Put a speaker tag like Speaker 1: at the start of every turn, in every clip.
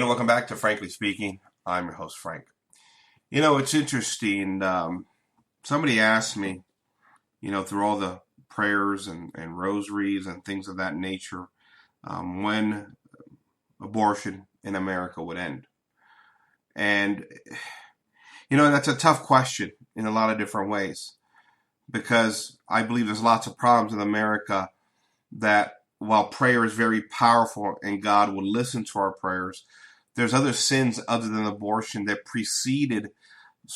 Speaker 1: welcome back to Frankly Speaking. I'm your host, Frank. You know, it's interesting. Somebody asked me, through all the prayers and rosaries and things of that nature, when abortion in America would end. And, that's a tough question in a lot of different ways, because I believe there's lots of problems in America that while prayer is very powerful and God will listen to our prayers, there's other sins other than abortion that preceded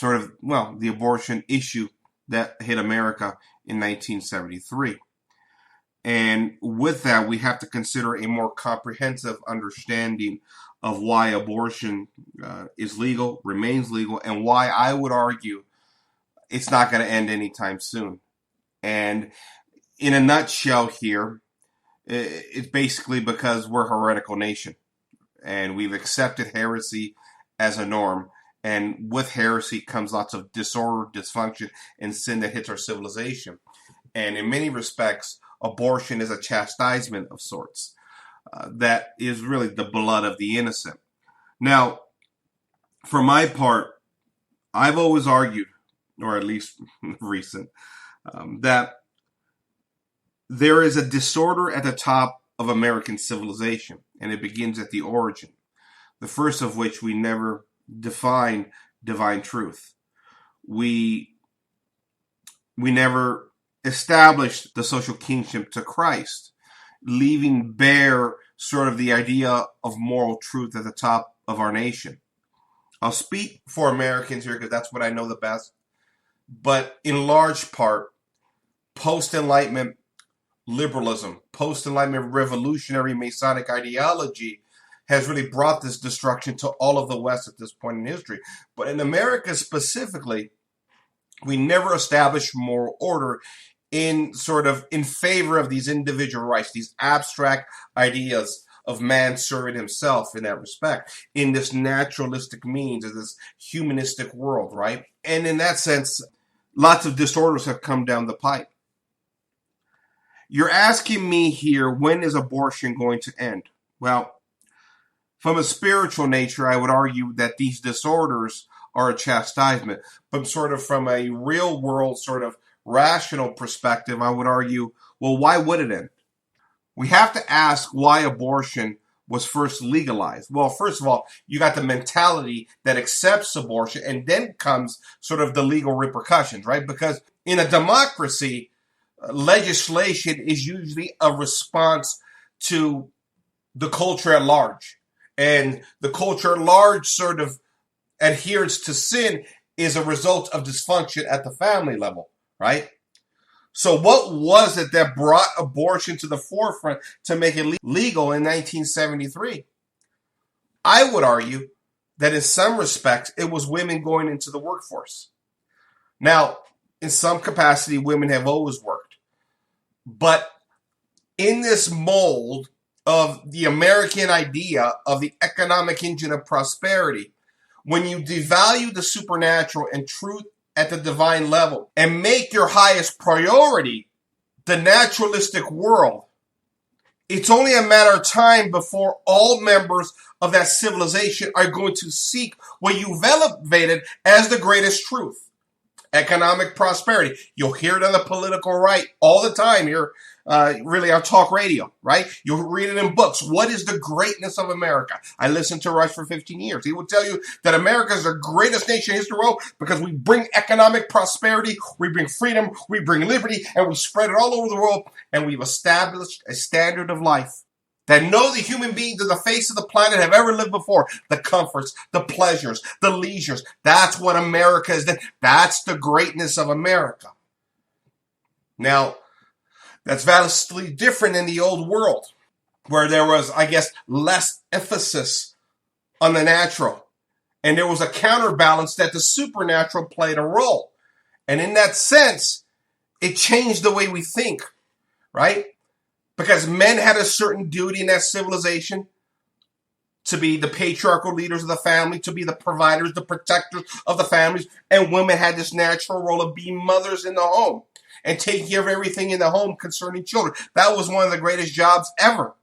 Speaker 1: the abortion issue that hit America in 1973. And with that, we have to consider a more comprehensive understanding of why abortion is legal, remains legal, and why I would argue it's not going to end anytime soon. And in a nutshell here, it's basically because we're a heretical nation and we've accepted heresy as a norm. And with heresy comes lots of disorder, dysfunction, and sin that hits our civilization. And in many respects, abortion is a chastisement of sorts that is really the blood of the innocent. Now, for my part, I've always argued, or at least recent, that there is a disorder at the top of American civilization, and it begins at the origin. The first of which we never define divine truth. We never established the social kingship to Christ, leaving bare sort of the idea of moral truth at the top of our nation. I'll speak for Americans here because that's what I know the best. But in large part, post-Enlightenment liberalism, post-Enlightenment revolutionary Masonic ideology has really brought this destruction to all of the West at this point in history. But in America specifically, we never established moral order in favor of these individual rights, these abstract ideas of man serving himself in that respect, in this naturalistic means, in this humanistic world, right? And in that sense, lots of disorders have come down the pipe. You're asking me here, when is abortion going to end? Well, from a spiritual nature, I would argue that these disorders are a chastisement. But from a real world, rational perspective, I would argue, well, why would it end? We have to ask why abortion was first legalized. Well, first of all, you got the mentality that accepts abortion, and then comes the legal repercussions, right? Because in a democracy, legislation is usually a response to the culture at large. And the culture at large adherence to sin is a result of dysfunction at the family level, right? So what was it that brought abortion to the forefront to make it legal in 1973? I would argue that in some respects, it was women going into the workforce. Now, in some capacity, women have always worked. But in this mold of the American idea of the economic engine of prosperity, when you devalue the supernatural and truth at the divine level and make your highest priority the naturalistic world, it's only a matter of time before all members of that civilization are going to seek what you've elevated as the greatest truth. Economic prosperity. You'll hear it on the political right all the time here, really on talk radio, right? You'll read it in books. What is the greatness of America? I listened to Rush for 15 years. He will tell you that America is the greatest nation in history because we bring economic prosperity, we bring freedom, we bring liberty, and we spread it all over the world, and we've established a standard of life that no other human beings on the face of the planet have ever lived before. The comforts, the pleasures, the leisures. That's what America is. That's the greatness of America. Now, that's vastly different in the old world, where there was, less emphasis on the natural. And there was a counterbalance that the supernatural played a role. And in that sense, it changed the way we think, right? Because men had a certain duty in that civilization to be the patriarchal leaders of the family, to be the providers, the protectors of the families. And women had this natural role of being mothers in the home and taking care of everything in the home concerning children. That was one of the greatest jobs ever.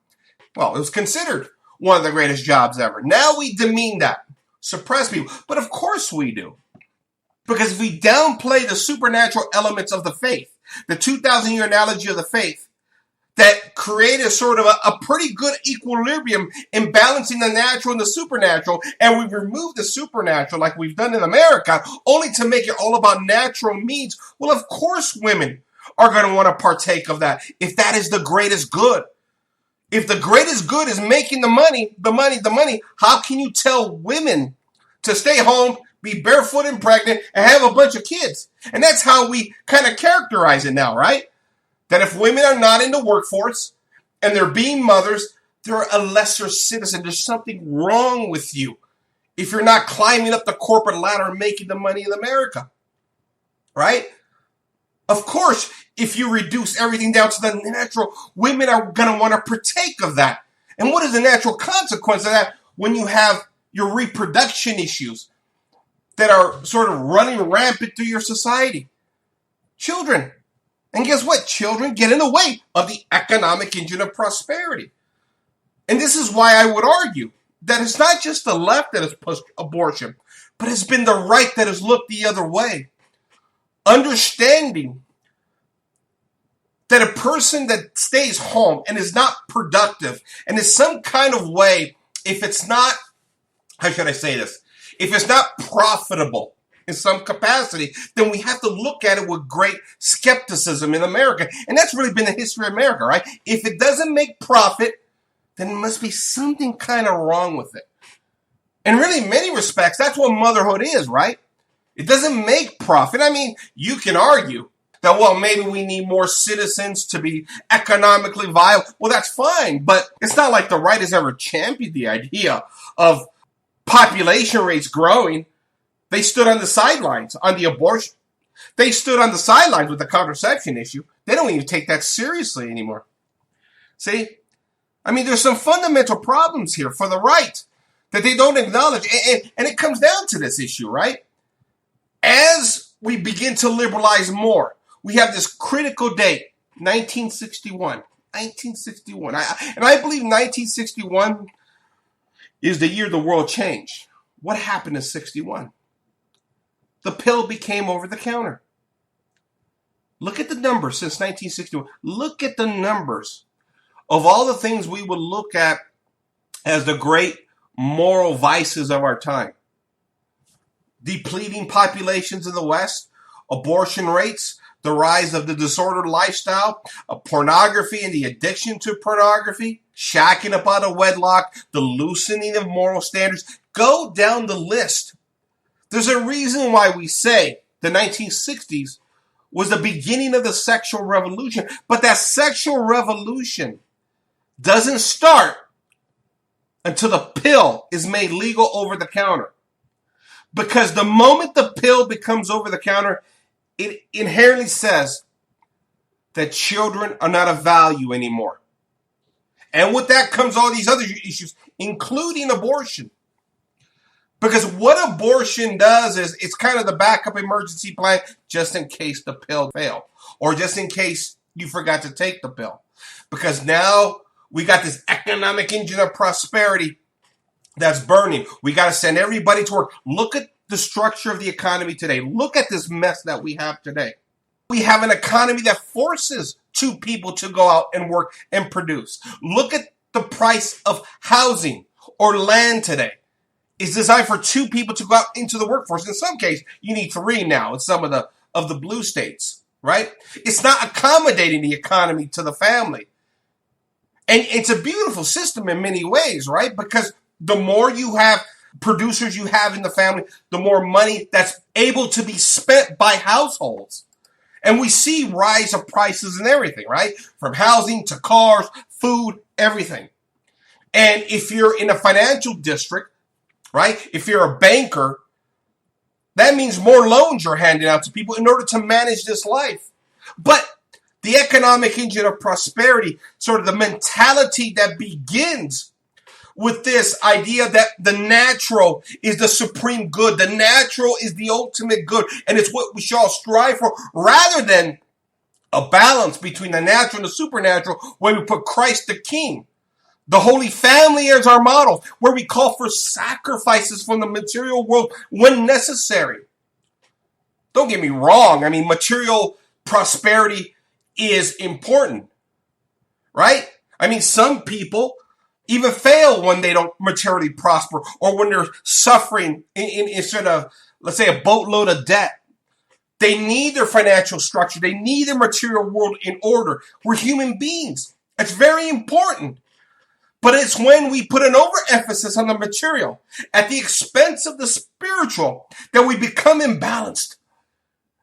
Speaker 1: Well, it was considered one of the greatest jobs ever. Now we demean that, suppress people. But of course we do. Because if we downplay the supernatural elements of the faith, the 2,000-year analogy of the faith, that created sort of a pretty good equilibrium in balancing the natural and the supernatural, and we remove the supernatural like we've done in America, only to make it all about natural means, well, of course women are going to want to partake of that if that is the greatest good. If the greatest good is making the money, how can you tell women to stay home, be barefoot and pregnant, and have a bunch of kids? And that's how we kind of characterize it now, right? That if women are not in the workforce and they're being mothers, they're a lesser citizen. There's something wrong with you if you're not climbing up the corporate ladder and making the money in America, right? Of course, if you reduce everything down to the natural, women are going to want to partake of that. And what is the natural consequence of that when you have your reproduction issues that are sort of running rampant through your society? Children. And guess what? Children get in the way of the economic engine of prosperity. And this is why I would argue that it's not just the left that has pushed abortion, but it's been the right that has looked the other way. Understanding that a person that stays home and is not productive and is some kind of way, if it's not, how should I say this? If it's not profitable in some capacity, then we have to look at it with great skepticism in America. And that's really been the history of America, right? If it doesn't make profit, then there must be something kind of wrong with it. And really, in many respects, that's what motherhood is, right? It doesn't make profit. I mean, you can argue that, well, maybe we need more citizens to be economically viable. Well, that's fine, but it's not like the right has ever championed the idea of population rates growing. They stood on the sidelines on the abortion. They stood on the sidelines with the contraception issue. They don't even take that seriously anymore. See? I mean, there's some fundamental problems here for the right that they don't acknowledge. And it comes down to this issue, right? As we begin to liberalize more, we have this critical date, 1961. 1961. And I believe 1961 is the year the world changed. What happened in 61? The pill became over the counter. Look at the numbers since 1961. Look at the numbers of all the things we would look at as the great moral vices of our time. Depleting populations in the West, abortion rates, the rise of the disordered lifestyle, pornography and the addiction to pornography, shacking up out of wedlock, the loosening of moral standards. Go down the list. There's a reason why we say the 1960s was the beginning of the sexual revolution. But that sexual revolution doesn't start until the pill is made legal over the counter. Because the moment the pill becomes over the counter, it inherently says that children are not of value anymore. And with that comes all these other issues, including abortion. Because what abortion does is it's kind of the backup emergency plan just in case the pill failed. Or just in case you forgot to take the pill. Because now we got this economic engine of prosperity that's burning. We got to send everybody to work. Look at the structure of the economy today. Look at this mess that we have today. We have an economy that forces two people to go out and work and produce. Look at the price of housing or land today. It's designed for two people to go out into the workforce. In some cases, you need three now in some of the blue states, right? It's not accommodating the economy to the family. And it's a beautiful system in many ways, right? Because the more you have producers you have in the family, the more money that's able to be spent by households. And we see rise of prices and everything, right? From housing to cars, food, everything. And if you're in a financial district, right? If you're a banker, that means more loans you're handing out to people in order to manage this life. But the economic engine of prosperity, sort of the mentality that begins with this idea that the natural is the supreme good. The natural is the ultimate good. And it's what we should all strive for, rather than a balance between the natural and the supernatural, where we put Christ the King, The Holy Family as our model, where we call for sacrifices from the material world when necessary. Don't get me wrong. I mean, material prosperity is important, right? I mean, some people even fail when they don't materially prosper or when they're suffering in sort of, let's say, a boatload of debt. They need their financial structure. They need their material world in order. We're human beings. It's very important. But it's when we put an overemphasis on the material at the expense of the spiritual that we become imbalanced.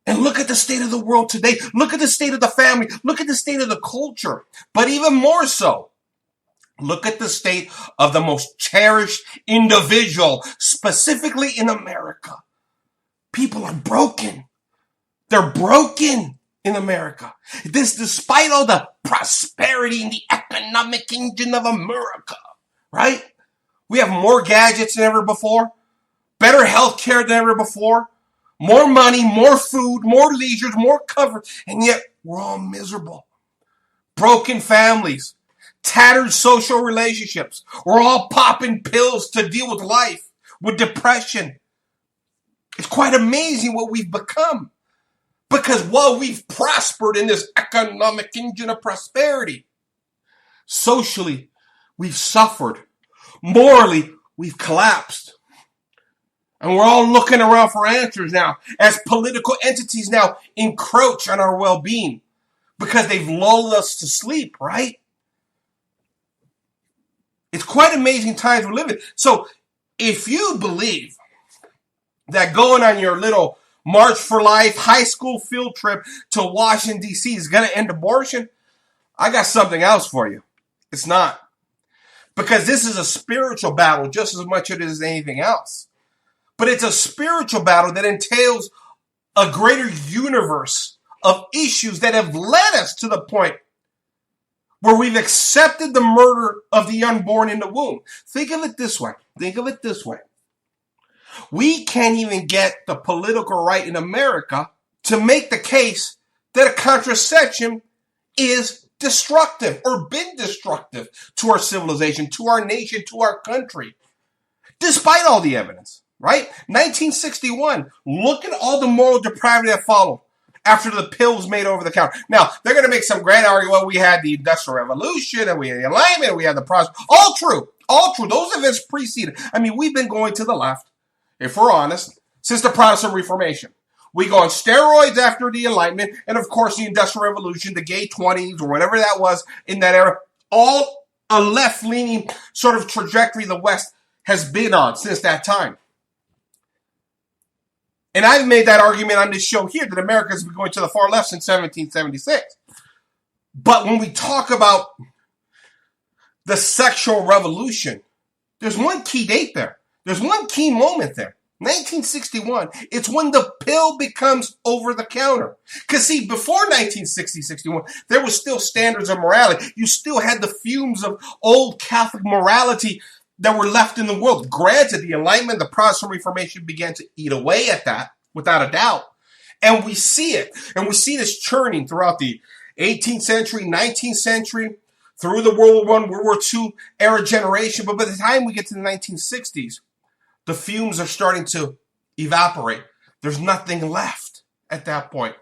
Speaker 1: And look at the state of the world today. Look at the state of the family. Look at the state of the culture. But even more so, look at the state of the most cherished individual, specifically in America. People are broken. They're broken in America. This despite all the prosperity and the economic engine of America, right? We have more gadgets than ever before, better health care than ever before, more money, more food, more leisure, more comfort, and yet we're all miserable. Broken families, tattered social relationships. We're all popping pills to deal with life, with depression. It's quite amazing what we've become. Because while we've prospered in this economic engine of prosperity, socially, we've suffered. Morally, we've collapsed. And we're all looking around for answers now as political entities now encroach on our well-being because they've lulled us to sleep, right? It's quite amazing times we're living. So if you believe that going on your little March for Life high school field trip to Washington, D.C. is going to end abortion, I got something else for you. It's not. Because this is a spiritual battle just as much as it is anything else. But it's a spiritual battle that entails a greater universe of issues that have led us to the point where we've accepted the murder of the unborn in the womb. Think of it this way. We can't even get the political right in America to make the case that a contraception is destructive or been destructive to our civilization, to our nation, to our country, despite all the evidence, right? 1961, look at all the moral depravity that followed after the pill was made over the counter. Now, they're going to make some grand argument, well, we had the Industrial Revolution, and we had the Enlightenment, and we had the process. All true. Those events preceded. I mean, we've been going to the left, if we're honest, since the Protestant Reformation. We go on steroids after the Enlightenment, and of course the Industrial Revolution, the gay 20s, or whatever that was in that era, all a left-leaning sort of trajectory the West has been on since that time. And I've made that argument on this show here that America has been going to the far left since 1776. But when we talk about the sexual revolution, there's one key date there. There's one key moment there. 1961. It's when the pill becomes over the counter. Because see, before 1960-61, there was still standards of morality. You still had the fumes of old Catholic morality that were left in the world. Granted, the Enlightenment, the Protestant Reformation began to eat away at that, without a doubt. And we see it. And we see this churning throughout the 18th century, 19th century, through the World War I, World War II era generation. But by the time we get to the 1960s, the fumes are starting to evaporate. There's nothing left at that point.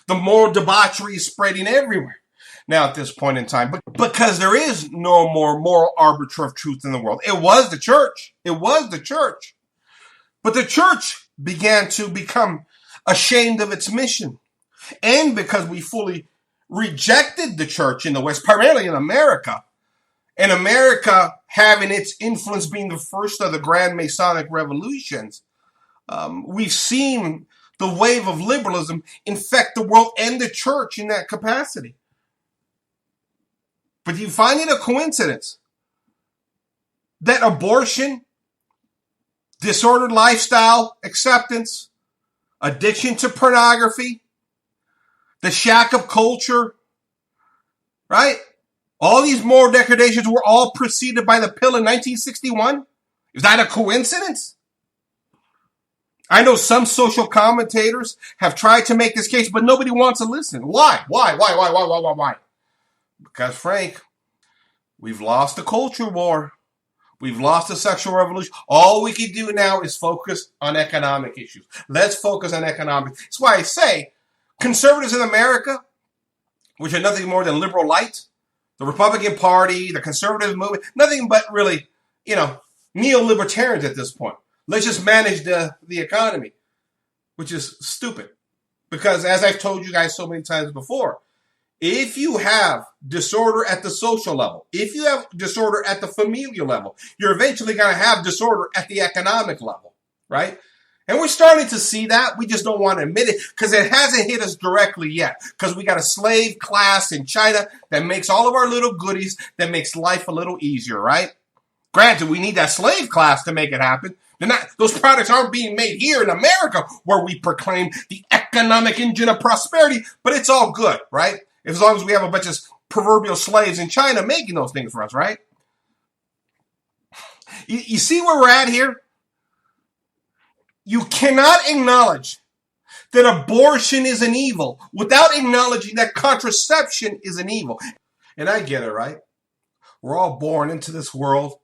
Speaker 1: The moral debauchery is spreading everywhere now at this point in time. But because there is no more moral arbiter of truth in the world. It was the church. But the church began to become ashamed of its mission. And because we fully rejected the church in the West, primarily in America, and America having its influence being the first of the grand Masonic revolutions, we've seen the wave of liberalism infect the world and the church in that capacity. But do you find it a coincidence that abortion, disordered lifestyle acceptance, addiction to pornography, the shack of culture, right? All these moral degradations were all preceded by the pill in 1961? Is that a coincidence? I know some social commentators have tried to make this case, but nobody wants to listen. Why? Because, Frank, We've lost the culture war. We've lost the sexual revolution. All we can do now is focus on economic issues. Let's focus on economics. That's why I say conservatives in America, which are nothing more than liberal light, the Republican Party, the conservative movement, nothing but really, neo-libertarians at this point. Let's just manage the economy, which is stupid. Because as I've told you guys so many times before, if you have disorder at the social level, if you have disorder at the familial level, you're eventually going to have disorder at the economic level, right? And we're starting to see that. We just don't want to admit it because it hasn't hit us directly yet. Because we got a slave class in China that makes all of our little goodies, that makes life a little easier, right? Granted, we need that slave class to make it happen. Those products aren't being made here in America where we proclaim the economic engine of prosperity, but it's all good, right? As long as we have a bunch of proverbial slaves in China making those things for us, right? You see where we're at here? You cannot acknowledge that abortion is an evil without acknowledging that contraception is an evil. And I get it, right? We're all born into this world.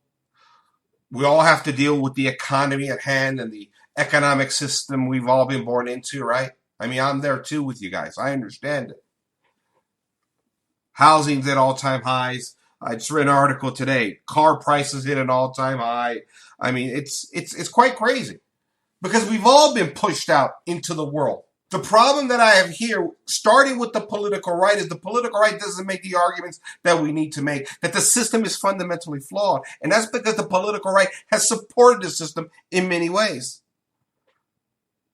Speaker 1: We all have to deal with the economy at hand and the economic system we've all been born into, right? I mean, I'm there too with you guys. I understand it. Housing's at all-time highs. I just read an article today. Car prices hit an all-time high. I mean, it's quite crazy because we've all been pushed out into the world. The problem that I have here, starting with the political right, is the political right doesn't make the arguments that we need to make, that the system is fundamentally flawed. And that's because the political right has supported the system in many ways.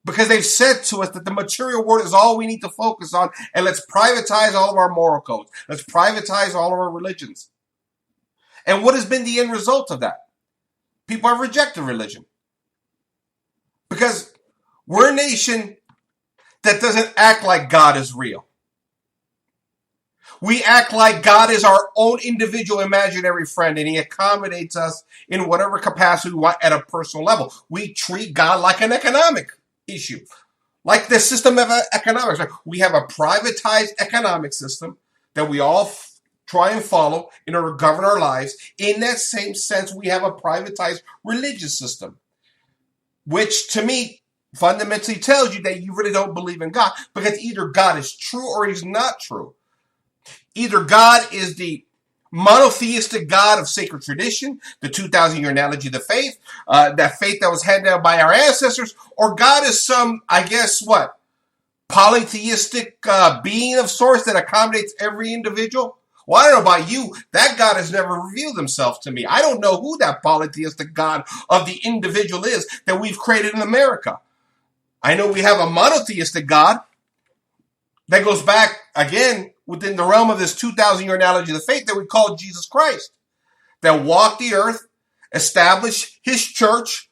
Speaker 1: Because they've said to us that the material world is all we need to focus on, and let's privatize all of our moral codes. Let's privatize all of our religions. And what has been the end result of that? People have rejected religion. Because we're a nation that doesn't act like God is real. We act like God is our own individual imaginary friend, and he accommodates us in whatever capacity we want at a personal level. We treat God like an economic issue, like the system of economics. We have a privatized economic system that we all try and follow in order to govern our lives. In that same sense, we have a privatized religious system, which to me fundamentally tells you that you really don't believe in God, because either God is true or he's not true. Either God is the monotheistic God of sacred tradition, the 2,000-year analogy of the faith, that faith that was handed down by our ancestors, or God is some, polytheistic being of sorts that accommodates every individual. Well, I don't know about you. That God has never revealed himself to me. I don't know who that polytheistic God of the individual is that we've created in America. I know we have a monotheistic God that goes back, again, within the realm of this 2,000-year analogy of the faith that we call Jesus Christ, that walked the earth, established his church,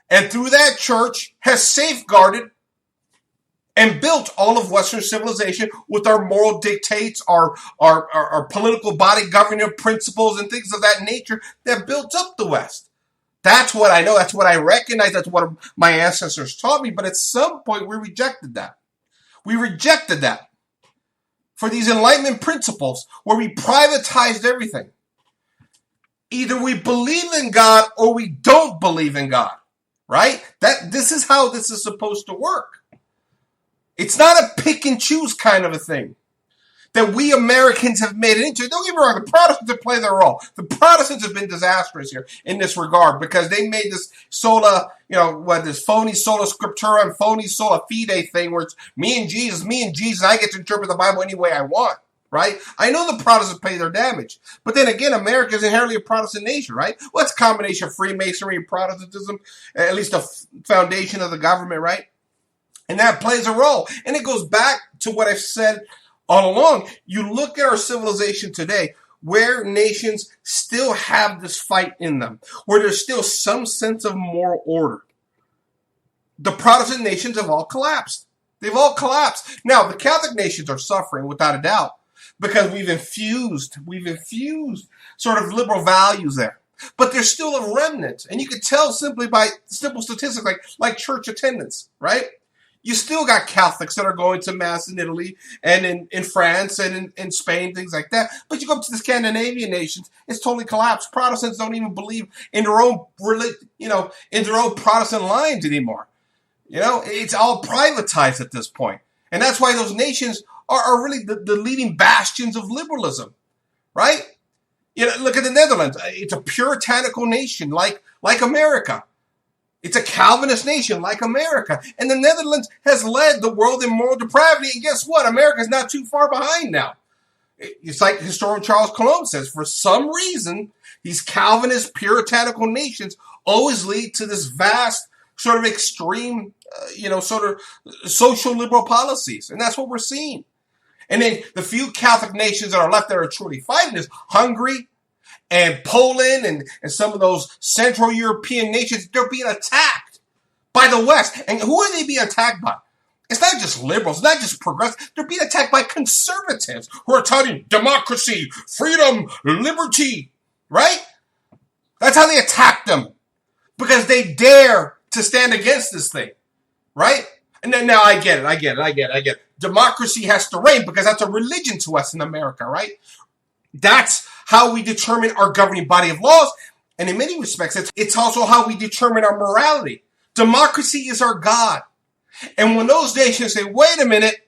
Speaker 1: and through that church has safeguarded and built all of Western civilization with our moral dictates, our political body governing principles and things of that nature that built up the West. That's what I know. That's what I recognize. That's what my ancestors taught me. But at some point, we rejected that. We rejected that for these Enlightenment principles where we privatized everything. Either we believe in God or we don't believe in God, right? This is how this is supposed to work. It's not a pick and choose kind of a thing that we Americans have made it into. Don't get me wrong, the Protestants have played their role. The Protestants have been disastrous here in this regard because they made this this phony sola scriptura and phony sola fide thing where it's me and Jesus, I get to interpret the Bible any way I want, right? I know the Protestants pay their damage. But then again, America is inherently a Protestant nation, right? Well, it's a combination of Freemasonry and Protestantism, at least a foundation of the government, right? And that plays a role. And it goes back to what I've said all along. You look at our civilization today, where nations still have this fight in them, where there's still some sense of moral order. The Protestant nations have all collapsed. They've all collapsed. Now, the Catholic nations are suffering without a doubt because we've infused sort of liberal values there. But there's still a remnant. And you can tell simply by simple statistics like church attendance, right? You still got Catholics that are going to Mass in Italy and in France and in Spain, things like that. But you go up to the Scandinavian nations, it's totally collapsed. Protestants don't even believe in their own religion, in their own Protestant lines anymore. It's all privatized at this point. And that's why those nations are really the leading bastions of liberalism, right? Look at the Netherlands. It's a puritanical nation like America. It's a Calvinist nation like America. And the Netherlands has led the world in moral depravity. And guess what? America's not too far behind now. It's like historian Charles Cologne says, for some reason, these Calvinist puritanical nations always lead to this vast sort of extreme, sort of social liberal policies. And that's what we're seeing. And then the few Catholic nations that are left that are truly fighting is Hungary and Poland and some of those Central European nations. They're being attacked by the West. And who are they being attacked by? It's not just liberals, it's not just progressives. They're being attacked by conservatives who are touting democracy, freedom, liberty, right? That's how they attack them, because they dare to stand against this thing, right? And then now I get it. Democracy has to reign because that's a religion to us in America, right? That's how we determine our governing body of laws. And in many respects, it's also how we determine our morality. Democracy is our God. And when those nations say, wait a minute,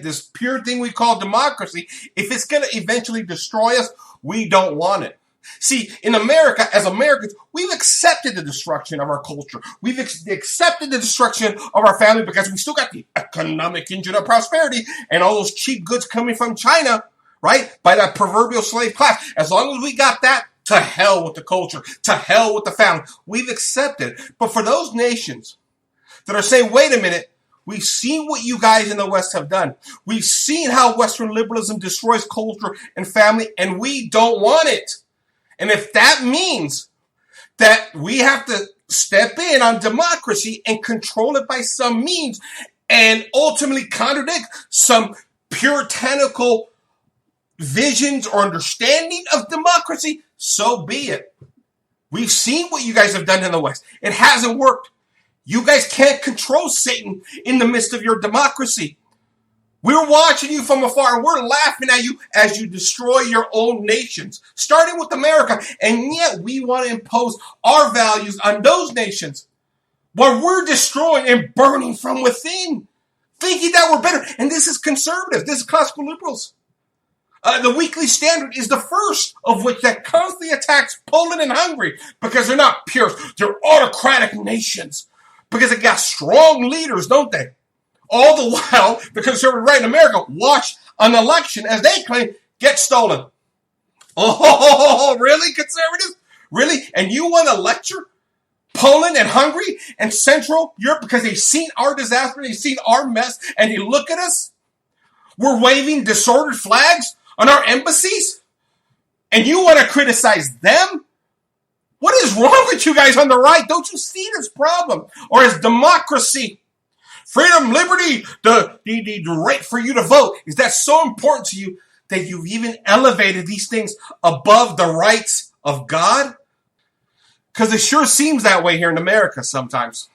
Speaker 1: this pure thing we call democracy, if it's going to eventually destroy us, we don't want it. See, in America, as Americans, we've accepted the destruction of our culture. We've accepted the destruction of our family because we still got the economic engine of prosperity and all those cheap goods coming from China, right? By that proverbial slave class. As long as we got that, to hell with the culture, to hell with the family. We've accepted. But for those nations that are saying, wait a minute, we've seen what you guys in the West have done. We've seen how Western liberalism destroys culture and family, and we don't want it. And if that means that we have to step in on democracy and control it by some means and ultimately contradict some puritanical visions or understanding of democracy, so be it. We've seen what you guys have done in the West. It hasn't worked. You guys can't control Satan in the midst of your democracy. We're watching you from afar and we're laughing at you as you destroy your own nations, starting with America. And yet we want to impose our values on those nations while we're destroying and burning from within, thinking that we're better. And this is conservative. This is classical liberals. The Weekly Standard is the first of which that constantly attacks Poland and Hungary because they're not pure. They're autocratic nations because they got strong leaders, don't they? All the while, the conservative right in America watch an election, as they claim, get stolen. Oh, really, conservatives? Really? And you want to lecture Poland and Hungary and Central Europe because they've seen our disaster, they've seen our mess, and they look at us? We're waving disordered flags on our embassies? And you want to criticize them? What is wrong with you guys on the right? Don't you see this problem? Or is democracy, freedom, liberty, the right for you to vote, is that so important to you that you've even elevated these things above the rights of God? Because it sure seems that way here in America sometimes.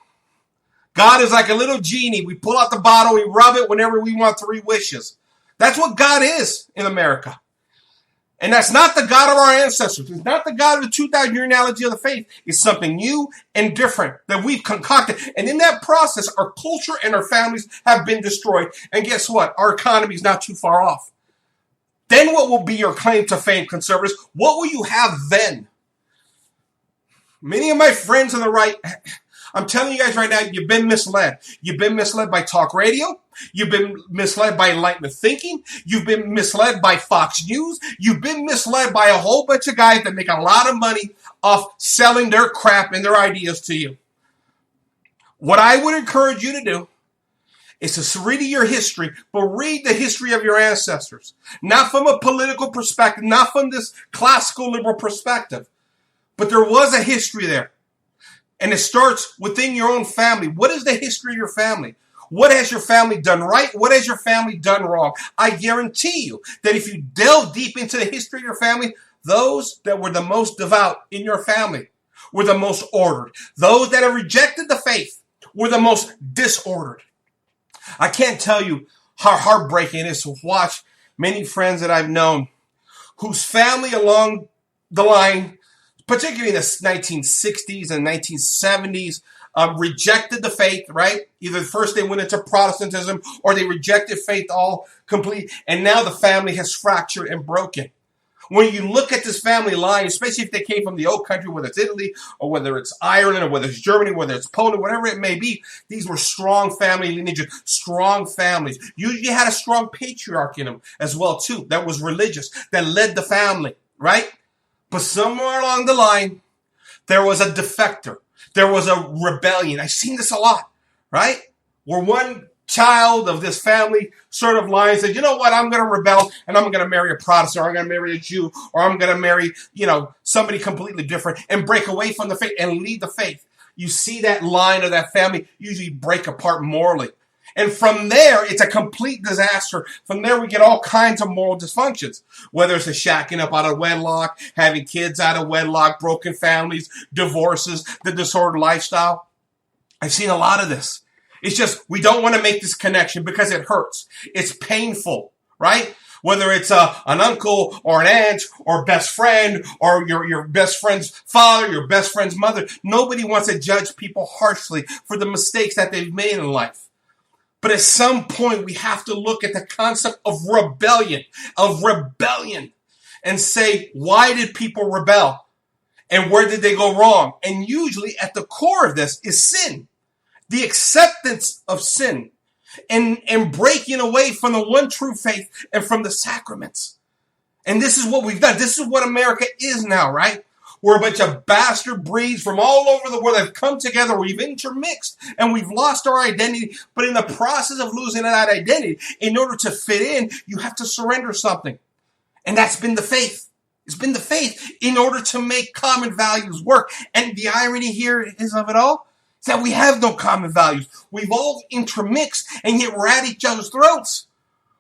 Speaker 1: God is like a little genie. We pull out the bottle, we rub it whenever we want 3 wishes. That's what God is in America. And that's not the God of our ancestors. It's not the God of the 2,000-year analogy of the faith. It's something new and different that we've concocted. And in that process, our culture and our families have been destroyed. And guess what? Our economy is not too far off. Then what will be your claim to fame, conservatives? What will you have then? Many of my friends on the right, I'm telling you guys right now, you've been misled. You've been misled by talk radio. You've been misled by Enlightenment thinking. You've been misled by Fox News. You've been misled by a whole bunch of guys that make a lot of money off selling their crap and their ideas to you. What I would encourage you to do is to read your history, but read the history of your ancestors. Not from a political perspective, not from this classical liberal perspective, but there was a history there. And it starts within your own family. What is the history of your family? What has your family done right? What has your family done wrong? I guarantee you that if you delve deep into the history of your family, those that were the most devout in your family were the most ordered. Those that have rejected the faith were the most disordered. I can't tell you how heartbreaking it is to watch many friends that I've known whose family along the line, particularly in the 1960s and 1970s, rejected the faith, right? Either first they went into Protestantism or they rejected faith all complete, and now the family has fractured and broken. When you look at this family line, especially if they came from the old country, whether it's Italy or whether it's Ireland or whether it's Germany, whether it's Poland, whatever it may be, these were strong family lineages, strong families. Usually had a strong patriarch in them as well, too, that was religious, that led the family, right? But somewhere along the line, there was a defector. There was a rebellion. I've seen this a lot, right? Where one child of this family sort of line said, you know what, I'm going to rebel and I'm going to marry a Protestant, or I'm going to marry a Jew, or I'm going to marry, somebody completely different and break away from the faith and leave the faith. You see that line of that family usually break apart morally. And from there, it's a complete disaster. From there, we get all kinds of moral dysfunctions, whether it's a shacking up out of wedlock, having kids out of wedlock, broken families, divorces, the disordered lifestyle. I've seen a lot of this. It's just we don't want to make this connection because it hurts. It's painful, right? Whether it's an uncle or an aunt or best friend or your best friend's father, your best friend's mother. Nobody wants to judge people harshly for the mistakes that they've made in life. But at some point, we have to look at the concept of rebellion, and say, why did people rebel? And where did they go wrong? And usually at the core of this is sin. The acceptance of sin and breaking away from the one true faith and from the sacraments. And this is what we've done. This is what America is now, right? We're a bunch of bastard breeds from all over the world that have come together. We've intermixed and we've lost our identity. But in the process of losing that identity, in order to fit in, you have to surrender something. And that's been the faith. It's been the faith in order to make common values work. And the irony here is of it all, that we have no common values. We've all intermixed, and yet we're at each other's throats.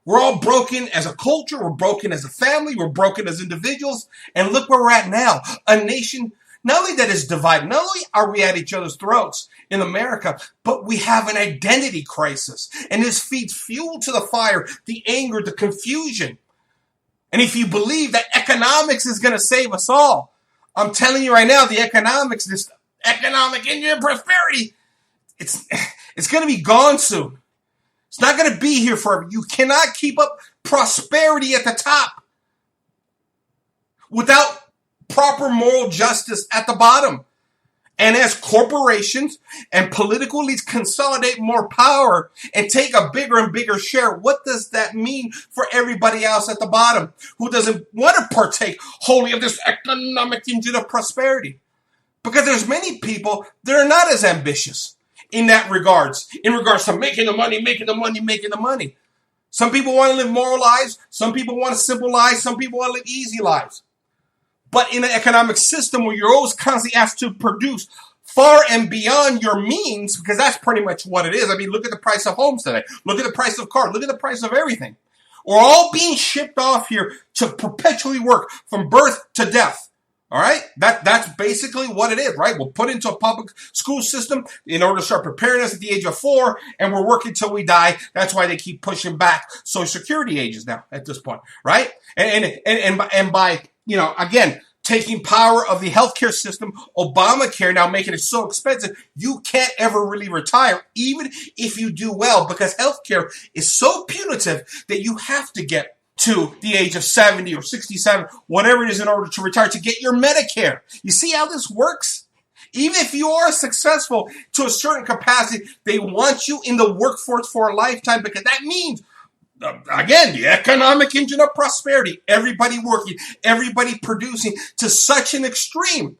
Speaker 1: We're all broken as a culture. We're broken as a family. We're broken as individuals. And look where we're at now. A nation, not only that is divided, not only are we at each other's throats in America, but we have an identity crisis. And this feeds fuel to the fire, the anger, the confusion. And if you believe that economics is going to save us all, I'm telling you right now, the economics, this economic engine of prosperity, it's going to be gone soon. It's not going to be here forever. You cannot keep up prosperity at the top without proper moral justice at the bottom. And as corporations and political elites consolidate more power and take a bigger and bigger share, what does that mean for everybody else at the bottom who doesn't want to partake wholly of this economic engine of prosperity? Because there's many people that are not as ambitious in regards to making the money. Some people want to live moral lives. Some people want to simple lives. Some people want to live easy lives. But in an economic system where you're always constantly asked to produce far and beyond your means, because that's pretty much what it is. I mean, look at the price of homes today. Look at the price of cars. Look at the price of everything. We're all being shipped off here to perpetually work from birth to death. All right? That's basically what it is, right? We're put into a public school system in order to start preparing us at the age of 4, and we're working till we die. That's why they keep pushing back Social Security ages now at this point, right? And by, again, taking power of the healthcare system, Obamacare now making it so expensive, you can't ever really retire, even if you do well, because healthcare is so punitive that you have to get to the age of 70 or 67, whatever it is, in order to retire, to get your Medicare. You see how this works? Even if you are successful to a certain capacity, they want you in the workforce for a lifetime, because that means, again, the economic engine of prosperity, everybody working, everybody producing to such an extreme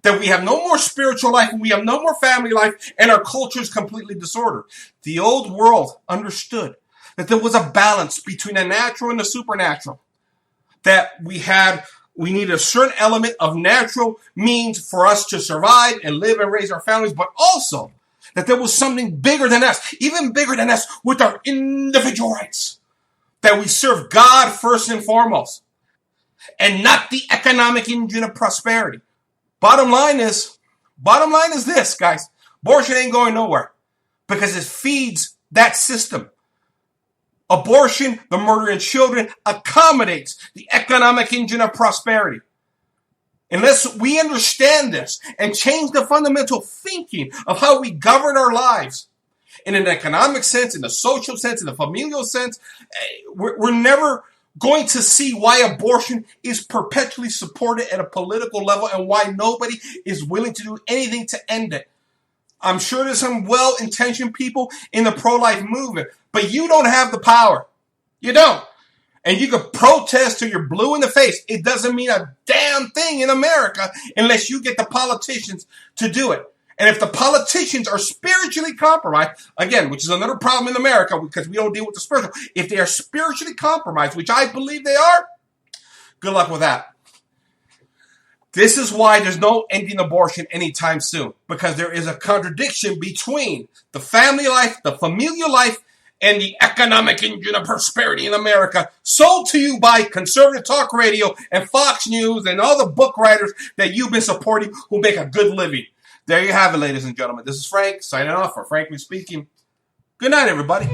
Speaker 1: that we have no more spiritual life and we have no more family life, and our culture is completely disordered. The old world understood that there was a balance between the natural and the supernatural. That we need a certain element of natural means for us to survive and live and raise our families, but also that there was something bigger than us, even bigger than us, with our individual rights. That we serve God first and foremost, and not the economic engine of prosperity. Bottom line is this, guys. Abortion ain't going nowhere. because it feeds that system. Abortion, the murder of children, accommodates the economic engine of prosperity. Unless we understand this and change the fundamental thinking of how we govern our lives, in an economic sense, in the social sense, in the familial sense, we're never going to see why abortion is perpetually supported at a political level and why nobody is willing to do anything to end it. I'm sure there's some well-intentioned people in the pro-life movement, but you don't have the power. You don't. And you can protest till you're blue in the face. It doesn't mean a damn thing in America unless you get the politicians to do it. And if the politicians are spiritually compromised, again, which is another problem in America because we don't deal with the spiritual. If they are spiritually compromised, which I believe they are, good luck with that. This is why there's no ending abortion anytime soon, because there is a contradiction between the family life, the familial life, and the economic engine of prosperity in America, sold to you by conservative talk radio and Fox News and all the book writers that you've been supporting who make a good living. There you have it, ladies and gentlemen. This is Frank, signing off for Frankly Speaking. Good night, everybody.